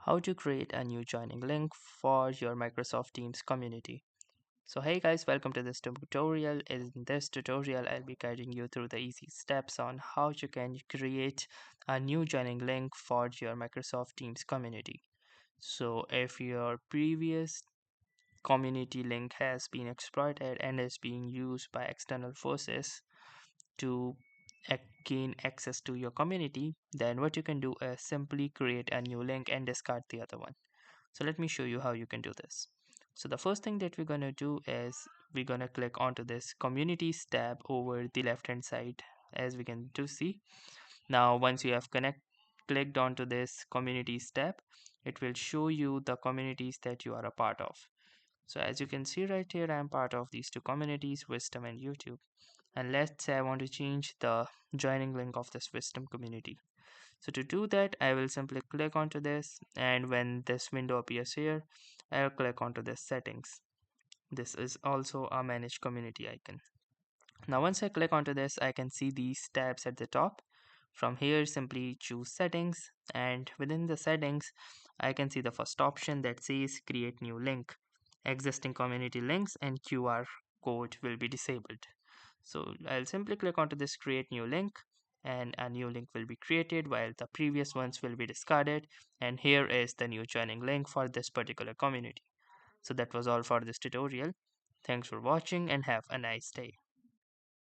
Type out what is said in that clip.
How to create a new joining link for your Microsoft Teams community. So hey guys, welcome to this tutorial. In this tutorial, I'll be guiding you through the easy steps on how you can create a new joining link for your Microsoft Teams community. So if your previous community link has been exploited and is being used by external forces to gain access to your community, then what you can do is simply create a new link and discard the other one. So let me show you how you can do this. So the first thing that we're going to do is we're going to click onto this communities tab over the left hand side, as we can do see. Now once you have clicked onto this communities tab, it will show you the communities that you are a part of. So as you can see right here, I am part of these two communities, Wisdom and YouTube. And let's say I want to change the joining link of this Wisdom community. So to do that, I will simply click onto this, and when this window appears here, I'll click onto this settings. This is also a manage community icon. Now once I click onto this, I can see these tabs at the top. From here, simply choose settings, and within the settings, I can see the first option that says create new link. Existing community links and QR code will be disabled. So I'll simply click onto this create new link, and a new link will be created while the previous ones will be discarded, and here is the new joining link for this particular community. So that was all for this tutorial. Thanks for watching and have a nice day.